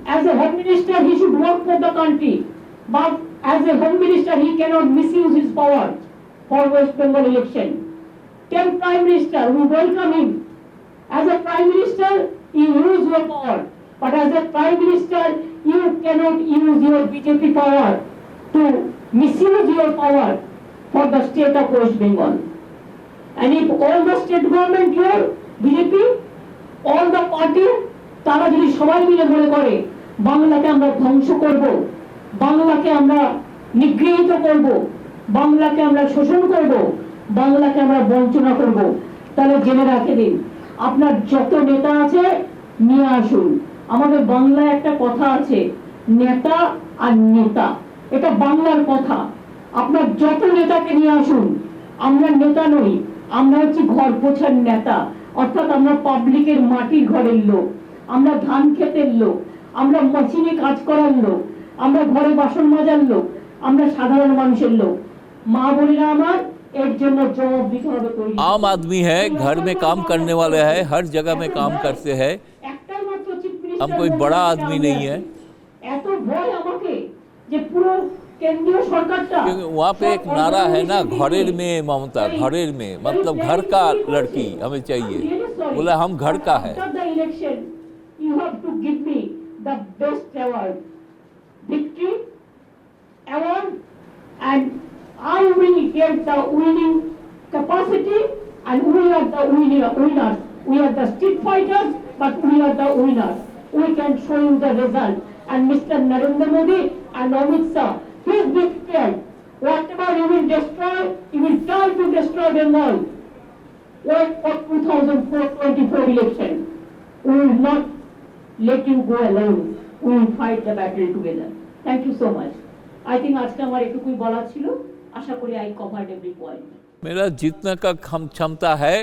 As a home minister, he should work for the country, but as a home minister, he cannot misuse his power for West Bengal election. Tell Prime Minister, we welcome him. As a Prime Minister, you use your power, but as a Prime Minister, you cannot use your BJP power to misuse your power for the state of West Bengal. And if all the state government here, BJP, all the party, তারা যদি সবাই মিলে মনে করে বাংলাকে আমরা ধ্বংস করব, বাংলাকে আমরা নিগৃহীত করব, বাংলাকে আমরা শোষণ করব, বাংলাকে আমরা বঞ্চনা করব, তাহলে জেনে রাখে দিন, আপনার যত নেতা আছে নিয়ে আসুন। আমাদের বাংলায় একটা কথা আছে, নেতা আর নেতা, এটা বাংলার কথা। আপনার যত নেতাকে নিয়ে আসুন। আমরা নেতা নই, আমরা হচ্ছে ঘর পোছার নেতা, অর্থাৎ আমরা পাবলিকের মাটির ঘরের লোক, আমরা ধান ক্ষেতের লোক, আমরা মেশিনে কাজ করার লোক, আমরা ঘরে বাসন মাজার লোক, আমরা সাধারণ মানুষের লোক। মা বোনেরা আমার এর জন্য জবাব দিতে হবে। आम आदमी है, घर में काम करने वाले हैं, हर जगह में काम करते हैं, हम कोई बड़ा आदमी नहीं है। এত ভয় আমাকে যে পুরো কেন্দ্রীয় সরকারটা, क्योंकि वहाँ पे एक नारा है ना, घरेर में ममता, घरेर में मतलब घर का लड़की हमें चाहिए, बोला हम घर का है। You have to give me the best award, victory award, and I will get the winning capacity, and we are the winners. We are the street fighters, but we are the winners. We can show you the result. And Mr. Narendra Modi and Amit Shah, please be prepared. Whatever you will destroy, you will try to destroy Bengal. Wait for 2024 election. We will not let you go alone. We will fight the battle together. Thank you so much. I think আজকে আমার এটুকুই বলা ছিল। আশা করি I covered every point. मेरा जीतने का क्षमता है,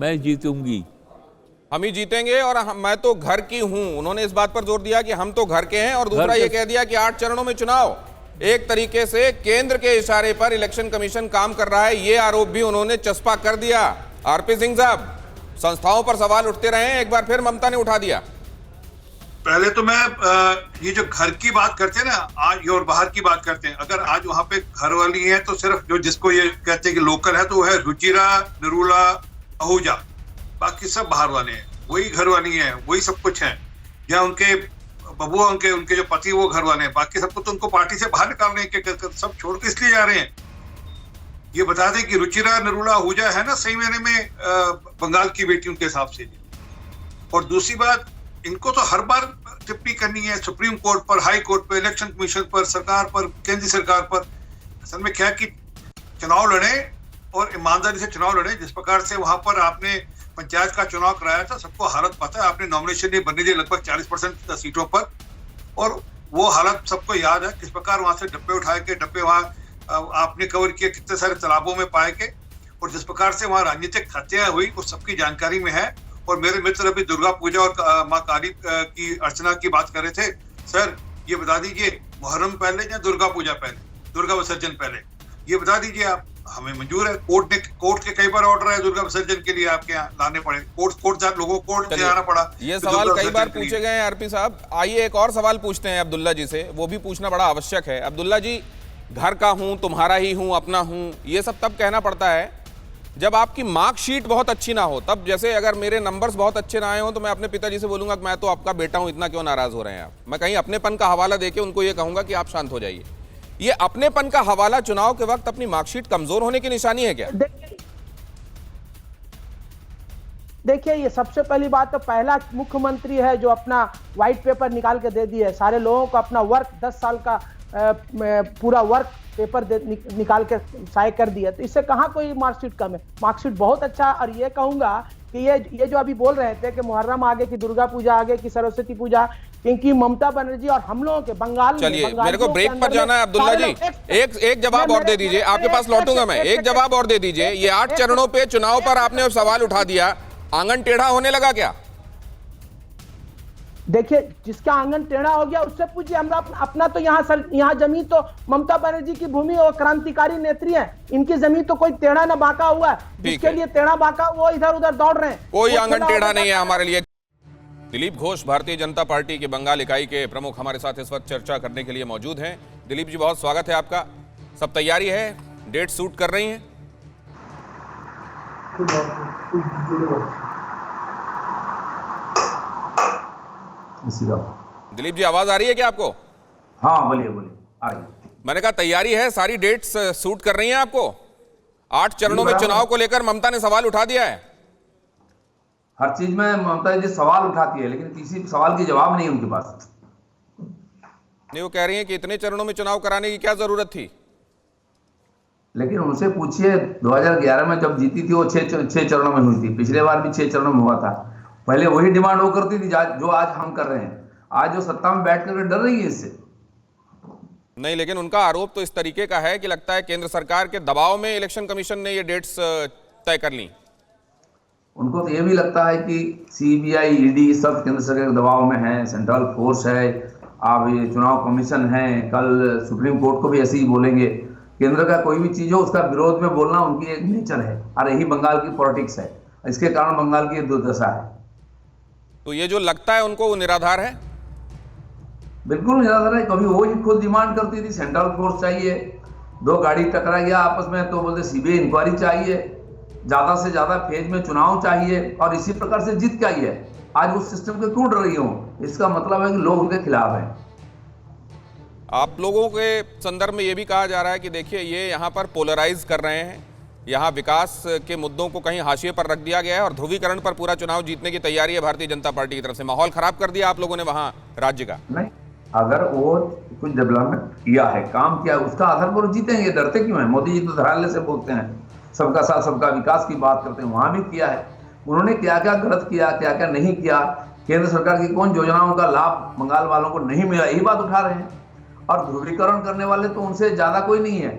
मैं जीतूंगी। हम ही जीतेंगे और मैं तो घर की हूं। उन्होंने इस बात पर जोर दिया कि हम तो घर के हैं, और दूसरा ये कह दिया कि 8 चरणों में चुनाव। एक तरीके से केंद्र के इशारे पर इलेक्शन कमीशन काम कर रहा है, ये आरोप भी उन्होंने चस्पा कर दिया। आरपी सिंह साहब, संस्थाओं पर सवाल उठते रहे, एक बार फिर ममता ने उठा दिया। पहले तो मैं ये जो घर की बात करते हैं ना, आज और बाहर की बात करते हैं, अगर आज वहां पे घर वाली है तो सिर्फ जो जिसको ये कहते हैं कि लोकल है तो वो है रुचिरा, नरूला, आहूजा, बाकी सब बाहर वाले हैं। वही घर वाली हैं, वही सब कुछ है। या उनके बबुआ, उनके जो पति वो घर वाले हैं, बाकी सबको तो उनको पार्टी से बाहर निकाल रहे हैं कि सब छोड़ के इसलिए जा रहे हैं। ये बता दें कि रुचिरा, नरूला, आहूजा है ना सही मायने में बंगाल की बेटी उनके हिसाब से। और दूसरी बात, इनको तो हर बार टिप्पणी करनी है सुप्रीम कोर्ट पर, हाई कोर्ट पर, इलेक्शन कमीशन पर, सरकार पर, केंद्रीय सरकार पर। असल में क्या कि चुनाव लड़े और ईमानदारी से चुनाव लड़े। जिस प्रकार से वहां पर आपने पंचायत का चुनाव कराया था, सबको हालत पता है। आपने नॉमिनेशन नहीं बनने दी लगभग 40% सीटों पर, और वो हालत सबको याद है किस प्रकार वहां से डब्बे उठाए के डब्बे वहां आपने कवर किए, कितने सारे तालाबों में पाए के, और जिस प्रकार से वहां राजनीतिक हत्याएं हुई वो सबकी जानकारी में है। और मेरे मित्र अभी दुर्गा पूजा और माँ काली की अर्चना की बात कर रहे थे। सर ये बता दीजिए, मुहर्रम पहले या दुर्गा पूजा पहले, दुर्गा विसर्जन पहले, ये बता दीजिए आप। हमें मंजूर है, कोर्ट के कई बार ऑर्डर है दुर्गा विसर्जन के लिए आपके यहाँ लाने पड़े, लोगों को कोर्ट से आना पड़ा। ये सवाल कई बार पूछे गए हैं आरपी साहब। आइए एक और सवाल पूछते हैं अब्दुल्ला जी से, वो भी पूछना बड़ा आवश्यक है। अब्दुल्ला जी, घर का हूं, तुम्हारा ही हूं, अपना हूं, ये सब तब कहना पड़ता है जब आपकी मार्कशीट बहुत अच्छी ना हो। तब जैसे अगर मेरे नंबर्स बहुत अच्छे ना आए हो तो मैं अपने पिताजी से बोलूंगा कि मैं तो आपका बेटा हूं, इतना क्यों नाराज हो रहे हैं आप। मैं कहीं अपनेपन का हवाला देके उनको ये कहूंगा कि आप शांत हो जाइए। ये अपनेपन का हवाला चुनाव के वक्त अपनी मार्कशीट कमजोर होने की निशानी है क्या? देखिए, ये सबसे पहली बात तो पहला मुख्यमंत्री है जो अपना व्हाइट पेपर निकाल के दे दिया, सारे लोगों को अपना वर्क 10 साल का पूरा वर्क पेपर निकाल के साइन कर दिया। तो इससे कहाँ कोई मार्कशीट कम है? मार्कशीट बहुत अच्छा। और ये कहूंगा कि ये जो अभी बोल रहे थे कि मुहर्रम आगे की दुर्गा पूजा आगे की सरस्वती पूजा, क्योंकि ममता बनर्जी और हम लोगों के बंगाल, चलिए मेरे को ब्रेक पर जाना है अब्दुल्ला जी, एक जवाब और दे दीजिए, आपके पास लौटूंगा मैं। एक जवाब और दे दीजिए, ये 8 चरणों पे चुनाव पर आपने सवाल उठा दिया, आंगन टेढ़ा होने लगा क्या? देखिए, जिसका आंगन टेढ़ा हो गया उससे पूछिए। हमरा अपना तो यहाँ जमीन तो ममता बनर्जी की भूमि और क्रांतिकारी नेत्री है, इनकी जमीन तो कोई टेढ़ा ना बांका हुआ है। जिसके लिए टेढ़ा बांका वो इधर उधर दौड़ रहे हैं। कोई आंगन टेढ़ा नहीं है हमारे लिए। दिलीप घोष भारतीय जनता पार्टी के बंगाल इकाई के प्रमुख हमारे साथ इस वक्त चर्चा करने के लिए मौजूद हैं। दिलीप जी, बहुत स्वागत है आपका। सब तैयारी है, डेट सूट कर रही हैं? दिलीप जी, आवाज आ रही है क्या आपको? हाँ, बोलिए बोलिए, आ रही है। मैंने कहा तैयारी है, सारी डेट्स सूट कर रही हैं आपको? 8 चरणों में चुनाव को लेकर ममता ने सवाल उठा दिया है। हर चीज में ममता जी सवाल उठाती है, लेकिन किसी सवाल की जवाब नहीं उनके पास। नहीं, वो कह रही हैं कि इतने चरणों में चुनाव कराने की क्या जरूरत थी। लेकिन उनसे पूछिए, 2011 में जब जीती थी वो 6 चरणों में हुई थी, पिछले बार भी 6 चरणों में हुआ था। पहले वही डिमांड वो करती थी जो आज हम कर रहे हैं। आज जो सत्ता में बैठ कर डर रही है इससे। नहीं, लेकिन उनका आरोप तो इस तरीके का है कि लगता है केंद्र सरकार के दबाव में इलेक्शन कमीशन ने ये डेट्स तय कर ली। उनको तो ये भी लगता है कि सीबीआई, ईडी सब केंद्र सरकार के दबाव में है, सेंट्रल फोर्स है, अब ये चुनाव कमीशन है, कल सुप्रीम कोर्ट को भी ऐसे ही बोलेंगे। केंद्र का कोई भी चीज हो उसका विरोध में बोलना उनकी एक नेचर है, और यही बंगाल की पॉलिटिक्स है। इसके कारण बंगाल की दुर्दशा है। तो ये जो लगता है उनको वो निराधार है? बिल्कुल निराधार है। कभी वो ही खुद डिमांड करती थी सेंट्रल फोर्स चाहिए, 2 गाड़ी टकरा गया आपस में तो बोलते सीबीआई इंक्वायरी चाहिए, ज्यादा से ज्यादा फेज में चुनाव चाहिए, और इसी प्रकार से जीत के आई है। आज उस सिस्टम को क्यों डर रही हो? इसका मतलब है कि लोग उनके खिलाफ हैं। आप लोगों के संदर्भ में ये भी कहा जा रहा है कि देखिए, ये यहाँ पर पोलराइज कर रहे हैं, यहाँ विकास के मुद्दों को कहीं हाशिए पर रख दिया गया है और ध्रुवीकरण पर पूरा चुनाव जीतने की तैयारी है भारतीय जनता पार्टी की तरफ से। माहौल खराब कर दिया आप लोगों ने वहाँ राज्य का। नहीं, अगर वो कुछ डेवलपमेंट किया है, काम किया है, उसका आधार पर जीतेंगे। डरते क्यों है? मोदी जी तो धड़ल्ले से बोलते हैं, सबका साथ सबका विकास की बात करते हैं। वहां भी किया है उन्होंने, क्या क्या गलत किया, क्या क्या नहीं किया, केंद्र सरकार की कौन योजनाओं का लाभ बंगाल वालों को नहीं मिला, यही बात उठा रहे हैं। और ध्रुवीकरण करने वाले तो उनसे ज्यादा कोई नहीं है।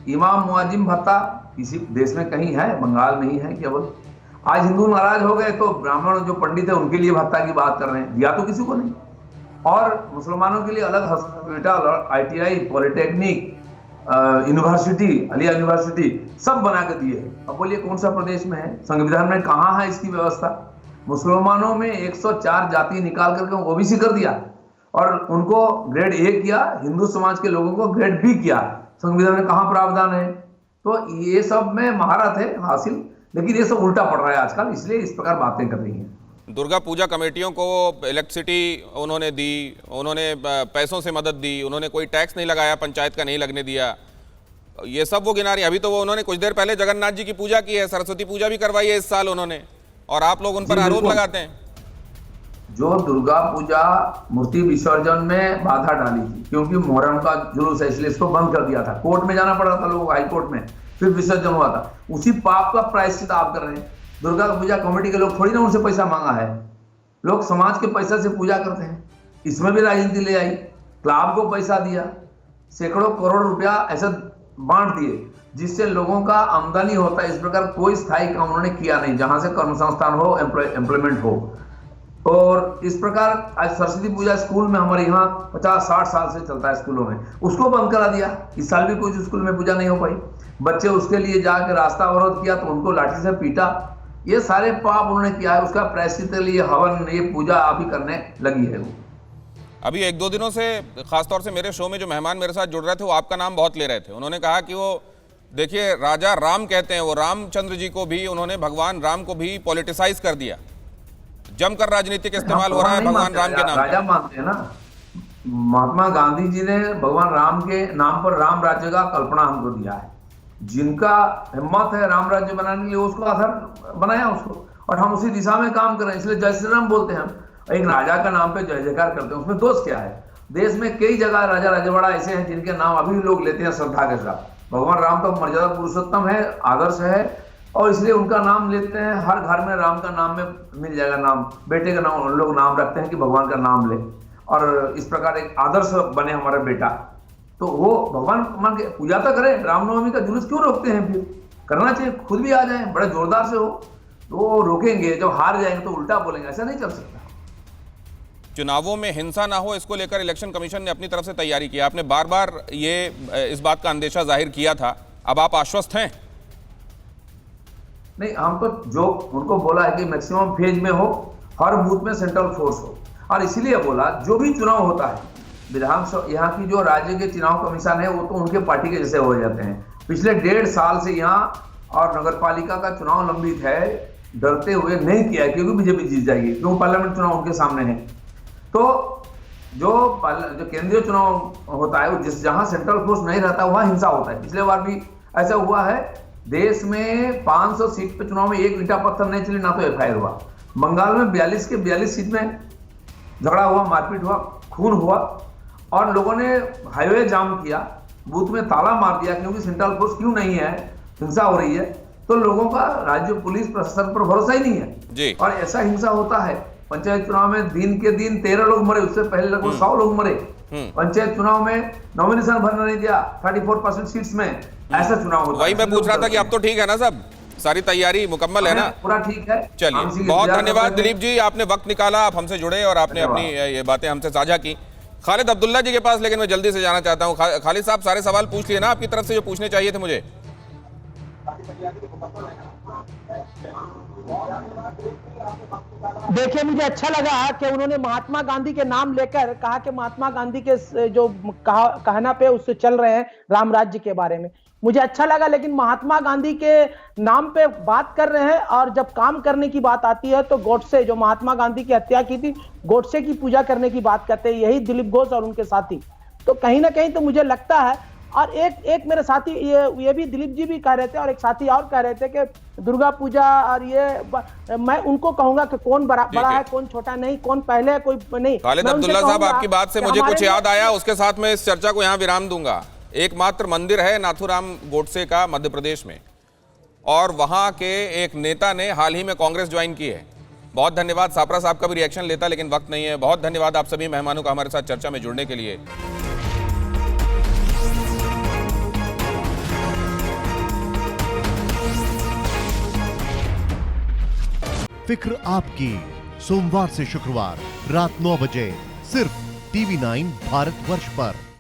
इमाम मुआजिम भत्ता किसी देश में कहीं है? बंगाल में ही है केवल। आज हिंदू नाराज हो गए तो ब्राह्मण जो पंडित है उनके लिए भत्ता की बात कर रहे हैं, दिया तो किसी को नहीं। और मुसलमानों के लिए अलग हॉस्पिटल, ITI, पॉलिटेक्निक, यूनिवर्सिटी, अलिया यूनिवर्सिटी सब बना के दिए हैं। अब बोलिए कौन सा प्रदेश में है? संविधान में कहाँ है इसकी व्यवस्था? मुसलमानों में 104 जाति निकाल करके ओबीसी कर दिया और उनको ग्रेड A किया, हिंदू समाज के लोगों को ग्रेड B किया। संविधान में कहाँ प्रावधान है? तो ये सब में महारत है हासिल, लेकिन ये सब उल्टा पड़ रहा है आजकल, इसलिए इस प्रकार बातें कर रही हैं। दुर्गा पूजा कमेटियों को इलेक्ट्रिसिटी उन्होंने दी, उन्होंने पैसों से मदद दी, उन्होंने कोई टैक्स नहीं लगाया, पंचायत का नहीं लगने दिया, ये सब वो गिना रही। अभी तो वो उन्होंने कुछ देर पहले जगन्नाथ जी की पूजा की है, सरस्वती पूजा भी करवाई है इस साल उन्होंने, और आप लोग उन पर आरोप लगाते हैं। जो दुर्गा पूजा मूर्ति विसर्जन में बाधा डाली थी, क्योंकि मोहर्रम का जुलूस है इसलिए इसको बंद कर दिया था, कोर्ट में जाना पड़ा था लोगों को, हाई कोर्ट में, फिर विसर्जन हुआ था। उसी पाप का प्रायश्चित आप कर रहे हैं। दुर्गा पूजा कमेटी के लोग थोड़ी ना उनसे पैसा मांगा है, लोग समाज के पैसा से पूजा करते हैं। इसमें भी राजनीति ले आई, क्लब को पैसा दिया, सैकड़ों करोड़ रुपया ऐसा बांट दिए जिससे लोगों का आमदनी होता है। इस प्रकार कोई स्थायी काम उन्होंने किया नहीं जहां से कर्म संस्थान हो, एम्प्लॉयमेंट हो। और इस प्रकार आज सरस्वती पूजा स्कूल में हमारे यहाँ 50-60 साल से चलता है स्कूलों में, उसको बंद करा दिया। इस साल भी कोई स्कूल में पूजा नहीं हो पाई। बच्चे उसके लिए जाकर रास्ता अवरोध किया तो उनको लाठी से पीटा। ये सारे पाप उन्होंने किया है, उसका प्रायश्चित के लिए हवन, ये पूजा आप ही करने लगी है वो। अभी 1-2 दिनों से खासतौर से मेरे शो में जो मेहमान मेरे साथ जुड़ रहे थे वो आपका नाम बहुत ले रहे थे। उन्होंने कहा कि वो देखिए राजा राम कहते हैं, वो रामचंद्र जी को भी उन्होंने, भगवान राम को भी पॉलिटिसाइज कर दिया, जमकर राजनीतिक इस्तेमाल हो रहा है भगवान राम के नाम। राजा मानते हैं ना, महात्मा गांधी जी ने भगवान राम के नाम पर राम राज्य का कल्पना हमको दिया है। जिनका हिम्मत है राम राज्य बनाने के लिए उसको आधार बनाया उसको, और हम उसी दिशा में काम कर रहे हैं। इसलिए जय श्री राम बोलते हैं हम, एक राजा का नाम पे जय जयकार करते हैं, उसमें दोष क्या है? देश में कई जगह राजा रजवाड़ा ऐसे हैं जिनके नाम अभी लोग लेते हैं श्रद्धा के साथ। भगवान राम तो मर्यादा पुरुषोत्तम है, आदर्श है, और इसलिए उनका नाम लेते हैं। हर घर में राम का नाम में मिल जाएगा नाम, बेटे का नाम उन लोग नाम रखते हैं कि भगवान का नाम ले, और इस प्रकार एक आदर्श बने हमारा बेटा। तो वो भगवान मान के पूजा तो करें, रामनवमी का जुलूस क्यों रोकते हैं? फिर करना चाहिए, खुद भी आ जाए, बड़े जोरदार से हो, तो वो रोकेंगे, जब हार जाएंगे तो उल्टा बोलेंगे, ऐसा नहीं चल सकता। चुनावों में हिंसा ना हो, इसको लेकर इलेक्शन कमीशन ने अपनी तरफ से तैयारी की। आपने बार बार इस बात का अंदेशा जाहिर किया था, अब आप आश्वस्त हैं? नहीं, हम तो जो उनको बोला है कि मैक्सिमम फेज में हो, हर बूथ में सेंट्रल फोर्स हो, और इसीलिए बोला जो भी चुनाव होता है विधानसभा, यहाँ की जो राज्य के चुनाव कमीशन है वो तो उनके पार्टी के जैसे हो जाते हैं। पिछले 1.5 साल से यहाँ और नगर पालिका का चुनाव लंबित है, डरते हुए नहीं किया क्योंकि बीजेपी जीत जाएगी, क्योंकि पार्लियामेंट चुनाव उनके सामने है। तो जो केंद्रीय चुनाव होता है जिस जहां सेंट्रल फोर्स नहीं रहता वहां हिंसा होता है। पिछले बार भी ऐसा हुआ है, देश में 500 सीट पे चुनाव में एक ईंटा पत्थर नहीं चली, ना तो एफआईआर हुआ। बंगाल में 42 के 42 सीट में झगड़ा हुआ, मारपीट हुआ, खून हुआ, और लोगों ने हाईवे जाम किया, बूथ में ताला मार दिया क्योंकि सेंट्रल फोर्स क्यों नहीं है, हिंसा हो रही है। तो लोगों का राज्य पुलिस प्रशासन पर भरोसा ही नहीं है जी। और ऐसा हिंसा होता है। पंचायत चुनाव में दिन के दिन 13 लोग मरे, उससे पहले लगभग 100 लोग मरे। पंचायत चुनाव में नॉमिनेशन भरना नहीं दिया 34% सीट्स में, ऐसा चुनाव होता है। वही मैं पूछ रहा था कि अब तो ठीक है ना, सब सारी तैयारी मुकम्मल है ना? पूरा ठीक है। चलिए, बहुत धन्यवाद दिलीप जी, आपने वक्त निकाला, आप हमसे जुड़े और आपने अपनी ये बातें हमसे साझा की। खालिद अब्दुल्ला जी के पास लेकिन मैं जल्दी से जाना चाहता हूँ। खालिद साहब, सारे सवाल पूछ लिए ना आपकी तरफ से जो पूछने चाहिए थे मुझे? देखिए, मुझे अच्छा लगा कि उन्होंने महात्मा गांधी के नाम लेकर कहा कि महात्मा गांधी के जो कहना पे उससे चल रहे हैं राम राज्य के बारे में, मुझे अच्छा लगा। लेकिन महात्मा गांधी के नाम पे बात कर रहे हैं और जब काम करने की बात आती है तो गोडसे, जो महात्मा गांधी की हत्या की थी, गोडसे की पूजा करने की बात करते हैं, यही दिलीप घोष और उनके साथी। तो कहीं ना कहीं तो मुझे लगता है, और एक मेरे साथी ये भी दिलीप जी भी कह रहे थे और एक साथी और कह रहे थे कि दुर्गा पूजा और ये, मैं उनको कहूंगा कि कौन बड़ा है कौन छोटा नहीं, कौन पहले है कोई नहीं। खालिद अब्दुल्ला साहब, आपकी बात से मुझे कुछ याद आया, उसके साथ मैं इस चर्चा को यहाँ विराम दूंगा। एकमात्र मंदिर है नाथूराम गोडसे का मध्य प्रदेश में, और वहां के एक नेता ने हाल ही में कांग्रेस ज्वाइन की है। बहुत धन्यवाद। सापरा साहब का भी रिएक्शन लेता लेकिन वक्त नहीं है। बहुत धन्यवाद आप सभी मेहमानों का हमारे साथ चर्चा में जुड़ने के लिए। फिक्र आपकी, सोमवार से शुक्रवार रात 9 बजे सिर्फ TV9 भारतवर्ष पर।